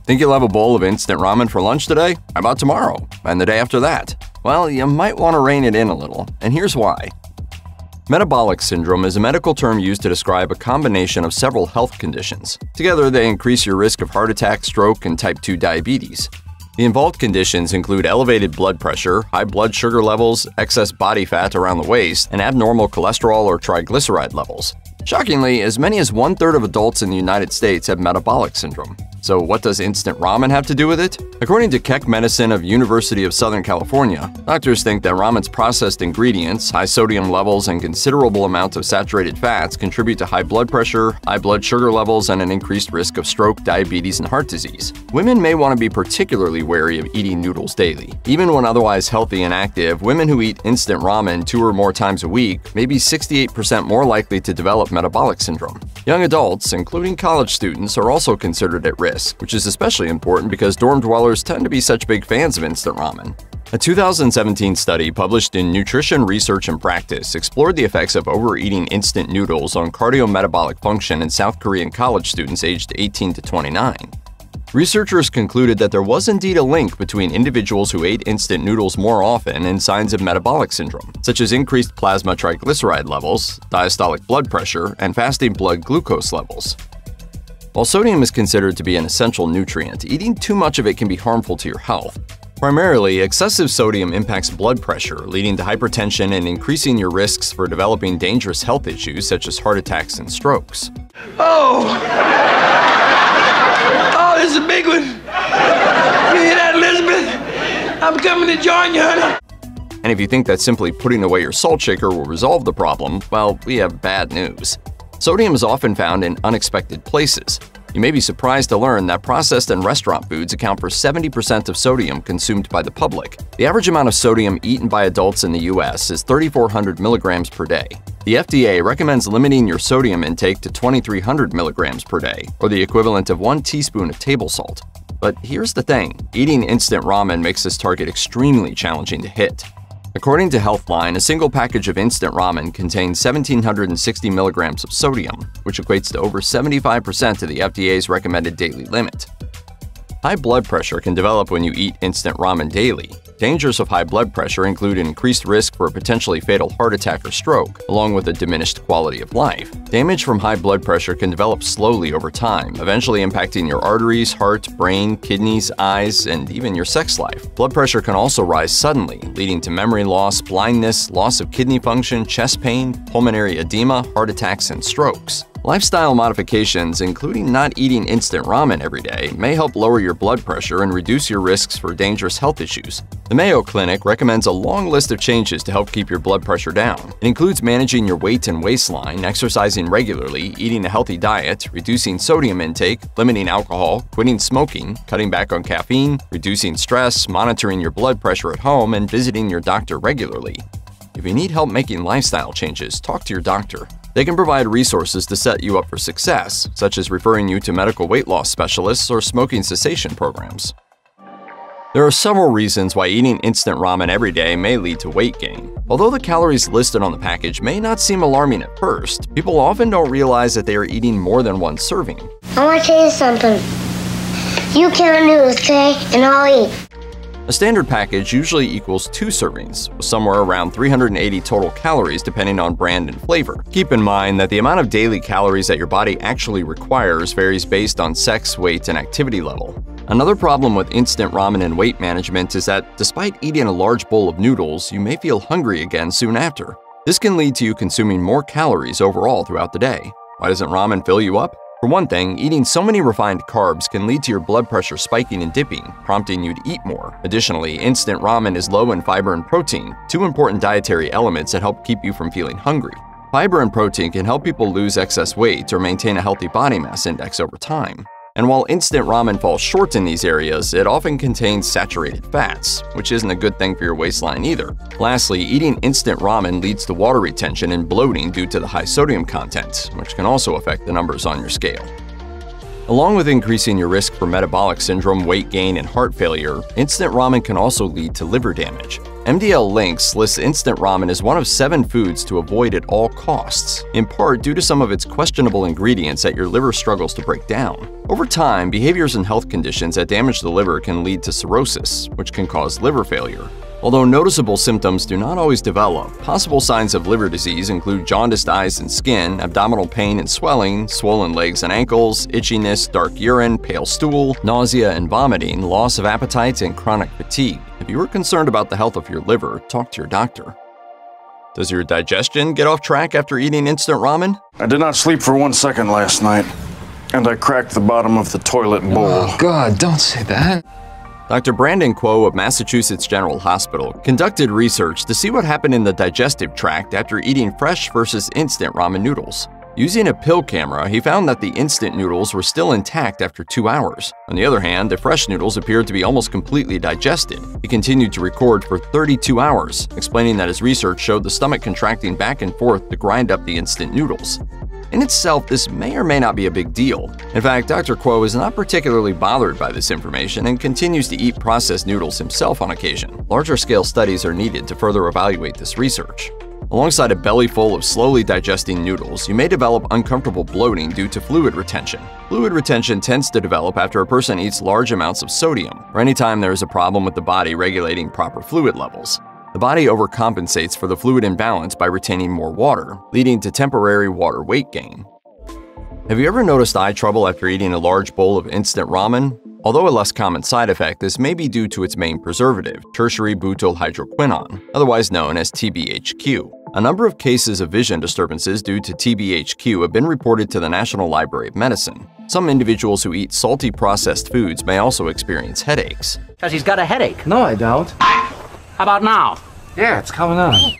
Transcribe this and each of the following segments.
Think you'll have a bowl of instant ramen for lunch today? How about tomorrow? And the day after that? Well, you might want to rein it in a little, and here's why. Metabolic syndrome is a medical term used to describe a combination of several health conditions. Together, they increase your risk of heart attack, stroke, and type 2 diabetes. The involved conditions include elevated blood pressure, high blood sugar levels, excess body fat around the waist, and abnormal cholesterol or triglyceride levels. Shockingly, as many as 1/3 of adults in the United States have metabolic syndrome. So what does instant ramen have to do with it? According to Keck Medicine of University of Southern California, doctors think that ramen's processed ingredients, high sodium levels, and considerable amounts of saturated fats contribute to high blood pressure, high blood sugar levels, and an increased risk of stroke, diabetes, and heart disease. Women may want to be particularly wary of eating noodles daily. Even when otherwise healthy and active, women who eat instant ramen 2 or more times a week may be 68% more likely to develop metabolic syndrome. Young adults, including college students, are also considered at risk, which is especially important because dorm dwellers tend to be such big fans of instant ramen. A 2017 study published in Nutrition Research and Practice explored the effects of overeating instant noodles on cardiometabolic function in South Korean college students aged 18 to 29. Researchers concluded that there was indeed a link between individuals who ate instant noodles more often and signs of metabolic syndrome, such as increased plasma triglyceride levels, diastolic blood pressure, and fasting blood glucose levels. While sodium is considered to be an essential nutrient, eating too much of it can be harmful to your health. Primarily, excessive sodium impacts blood pressure, leading to hypertension and increasing your risks for developing dangerous health issues such as heart attacks and strokes. Oh, this is a big one. You hear that, Elizabeth? I'm coming to join you, honey. And if you think that simply putting away your salt shaker will resolve the problem, well, we have bad news. Sodium is often found in unexpected places. You may be surprised to learn that processed and restaurant foods account for 70% of sodium consumed by the public. The average amount of sodium eaten by adults in the U.S. is 3,400 milligrams per day. The FDA recommends limiting your sodium intake to 2,300 milligrams per day, or the equivalent of 1 teaspoon of table salt. But here's the thing, eating instant ramen makes this target extremely challenging to hit. According to Healthline, a single package of instant ramen contains 1,760 milligrams of sodium, which equates to over 75% of the FDA's recommended daily limit. High blood pressure can develop when you eat instant ramen daily. Dangers of high blood pressure include an increased risk for a potentially fatal heart attack or stroke, along with a diminished quality of life. Damage from high blood pressure can develop slowly over time, eventually impacting your arteries, heart, brain, kidneys, eyes, and even your sex life. Blood pressure can also rise suddenly, leading to memory loss, blindness, loss of kidney function, chest pain, pulmonary edema, heart attacks, and strokes. Lifestyle modifications, including not eating instant ramen every day, may help lower your blood pressure and reduce your risks for dangerous health issues. The Mayo Clinic recommends a long list of changes to help keep your blood pressure down. It includes managing your weight and waistline, exercising regularly, eating a healthy diet, reducing sodium intake, limiting alcohol, quitting smoking, cutting back on caffeine, reducing stress, monitoring your blood pressure at home, and visiting your doctor regularly. If you need help making lifestyle changes, talk to your doctor. They can provide resources to set you up for success, such as referring you to medical weight loss specialists or smoking cessation programs. There are several reasons why eating instant ramen every day may lead to weight gain. Although the calories listed on the package may not seem alarming at first, people often don't realize that they are eating more than one serving. I want to tell you something. You count noodles, okay? And I'll eat. A standard package usually equals 2 servings, with somewhere around 380 total calories depending on brand and flavor. Keep in mind that the amount of daily calories that your body actually requires varies based on sex, weight, and activity level. Another problem with instant ramen and weight management is that despite eating a large bowl of noodles, you may feel hungry again soon after. This can lead to you consuming more calories overall throughout the day. Why doesn't ramen fill you up? For one thing, eating so many refined carbs can lead to your blood pressure spiking and dipping, prompting you to eat more. Additionally, instant ramen is low in fiber and protein, 2 important dietary elements that help keep you from feeling hungry. Fiber and protein can help people lose excess weight or maintain a healthy body mass index over time. And while instant ramen falls short in these areas, it often contains saturated fats, which isn't a good thing for your waistline either. Lastly, eating instant ramen leads to water retention and bloating due to the high sodium content, which can also affect the numbers on your scale. Along with increasing your risk for metabolic syndrome, weight gain, and heart failure, instant ramen can also lead to liver damage. MDL Links lists instant ramen as one of 7 foods to avoid at all costs, in part due to some of its questionable ingredients that your liver struggles to break down. Over time, behaviors and health conditions that damage the liver can lead to cirrhosis, which can cause liver failure. Although noticeable symptoms do not always develop, possible signs of liver disease include jaundiced eyes and skin, abdominal pain and swelling, swollen legs and ankles, itchiness, dark urine, pale stool, nausea and vomiting, loss of appetite, and chronic fatigue. If you are concerned about the health of your liver, talk to your doctor. Does your digestion get off track after eating instant ramen? I did not sleep for 1 second last night, and I cracked the bottom of the toilet bowl. Oh, God, don't say that. Dr. Brandon Kuo of Massachusetts General Hospital conducted research to see what happened in the digestive tract after eating fresh versus instant ramen noodles. Using a pill camera, he found that the instant noodles were still intact after 2 hours. On the other hand, the fresh noodles appeared to be almost completely digested. He continued to record for 32 hours, explaining that his research showed the stomach contracting back and forth to grind up the instant noodles. In itself, this may or may not be a big deal. In fact, Dr. Kuo is not particularly bothered by this information and continues to eat processed noodles himself on occasion. Larger-scale studies are needed to further evaluate this research. Alongside a belly full of slowly digesting noodles, you may develop uncomfortable bloating due to fluid retention. Fluid retention tends to develop after a person eats large amounts of sodium, or anytime there is a problem with the body regulating proper fluid levels. The body overcompensates for the fluid imbalance by retaining more water, leading to temporary water weight gain. Have you ever noticed eye trouble after eating a large bowl of instant ramen? Although a less common side effect, this may be due to its main preservative, tertiary butyl hydroquinone, otherwise known as TBHQ. A number of cases of vision disturbances due to TBHQ have been reported to the National Library of Medicine. Some individuals who eat salty processed foods may also experience headaches. Because he's got a headache. No, I don't. How about now? Yeah, it's coming on.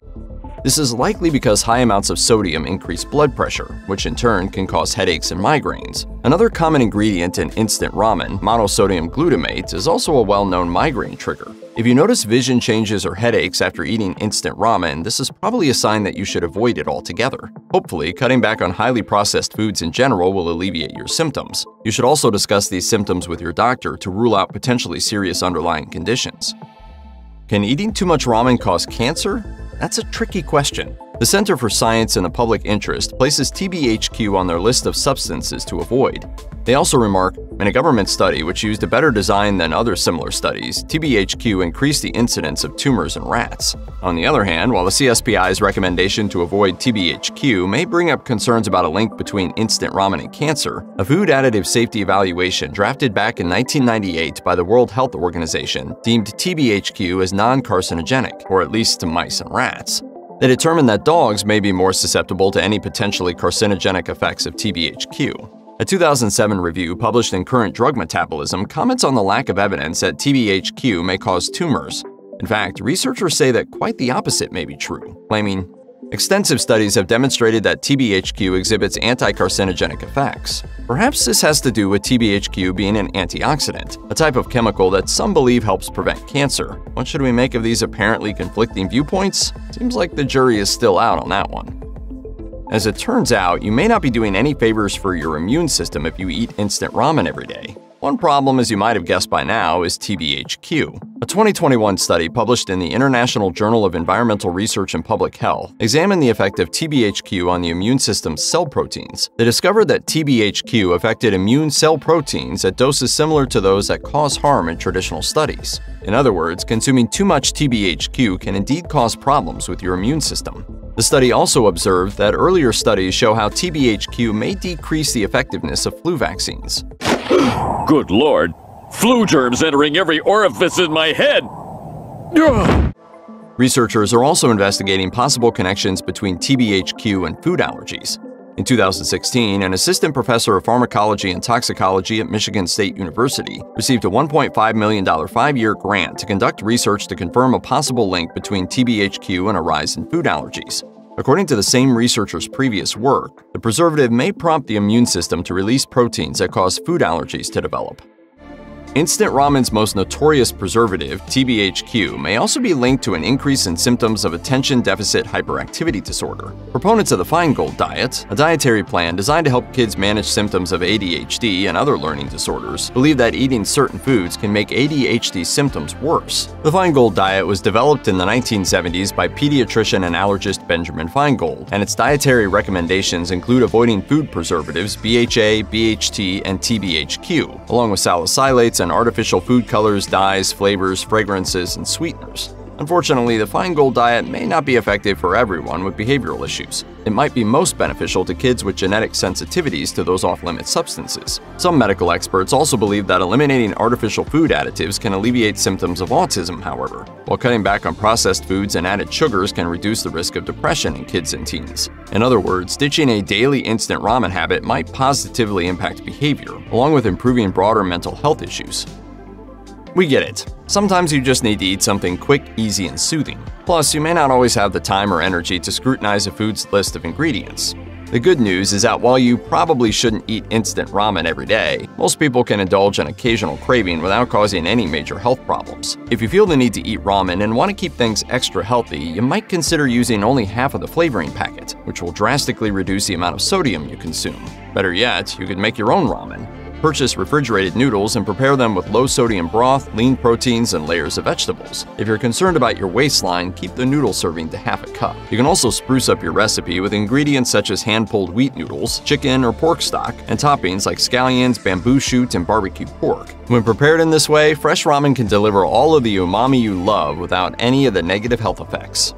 This is likely because high amounts of sodium increase blood pressure, which in turn can cause headaches and migraines. Another common ingredient in instant ramen, monosodium glutamate, is also a well-known migraine trigger. If you notice vision changes or headaches after eating instant ramen, this is probably a sign that you should avoid it altogether. Hopefully, cutting back on highly processed foods in general will alleviate your symptoms. You should also discuss these symptoms with your doctor to rule out potentially serious underlying conditions. Can eating too much ramen cause cancer? That's a tricky question. The Center for Science and the Public Interest places TBHQ on their list of substances to avoid. They also remark, in a government study which used a better design than other similar studies, TBHQ increased the incidence of tumors in rats. On the other hand, while the CSPI's recommendation to avoid TBHQ may bring up concerns about a link between instant ramen and cancer, a food additive safety evaluation drafted back in 1998 by the World Health Organization deemed TBHQ as non-carcinogenic, or at least to mice and rats. They determined that dogs may be more susceptible to any potentially carcinogenic effects of TBHQ. A 2007 review published in Current Drug Metabolism comments on the lack of evidence that TBHQ may cause tumors. In fact, researchers say that quite the opposite may be true, claiming, "Extensive studies have demonstrated that TBHQ exhibits anti-carcinogenic effects. Perhaps this has to do with TBHQ being an antioxidant, a type of chemical that some believe helps prevent cancer. What should we make of these apparently conflicting viewpoints? Seems like the jury is still out on that one." As it turns out, you may not be doing any favors for your immune system if you eat instant ramen every day. One problem, as you might have guessed by now, is TBHQ. A 2021 study published in the International Journal of Environmental Research and Public Health examined the effect of TBHQ on the immune system's cell proteins. They discovered that TBHQ affected immune cell proteins at doses similar to those that cause harm in traditional studies. In other words, consuming too much TBHQ can indeed cause problems with your immune system. The study also observed that earlier studies show how TBHQ may decrease the effectiveness of flu vaccines. Good Lord! Flu germs entering every orifice in my head! Ugh. Researchers are also investigating possible connections between TBHQ and food allergies. In 2016, an assistant professor of pharmacology and toxicology at Michigan State University received a $1.5 million 5-year grant to conduct research to confirm a possible link between TBHQ and a rise in food allergies. According to the same researcher's previous work, the preservative may prompt the immune system to release proteins that cause food allergies to develop. Instant ramen's most notorious preservative, TBHQ, may also be linked to an increase in symptoms of attention deficit hyperactivity disorder. Proponents of the Feingold diet, a dietary plan designed to help kids manage symptoms of ADHD and other learning disorders, believe that eating certain foods can make ADHD symptoms worse. The Feingold diet was developed in the 1970s by pediatrician and allergist Benjamin Feingold, and its dietary recommendations include avoiding food preservatives BHA, BHT, and TBHQ, along with salicylates and artificial food colors, dyes, flavors, fragrances, and sweeteners. Unfortunately, the Feingold diet may not be effective for everyone with behavioral issues. It might be most beneficial to kids with genetic sensitivities to those off-limit substances. Some medical experts also believe that eliminating artificial food additives can alleviate symptoms of autism, however, while cutting back on processed foods and added sugars can reduce the risk of depression in kids and teens. In other words, ditching a daily instant ramen habit might positively impact behavior, along with improving broader mental health issues. We get it. Sometimes you just need to eat something quick, easy, and soothing. Plus, you may not always have the time or energy to scrutinize a food's list of ingredients. The good news is that while you probably shouldn't eat instant ramen every day, most people can indulge an occasional craving without causing any major health problems. If you feel the need to eat ramen and want to keep things extra healthy, you might consider using only half of the flavoring packet, which will drastically reduce the amount of sodium you consume. Better yet, you could make your own ramen. Purchase refrigerated noodles and prepare them with low-sodium broth, lean proteins, and layers of vegetables. If you're concerned about your waistline, keep the noodle serving to half a cup. You can also spruce up your recipe with ingredients such as hand-pulled wheat noodles, chicken or pork stock, and toppings like scallions, bamboo shoot, and barbecue pork. When prepared in this way, fresh ramen can deliver all of the umami you love without any of the negative health effects.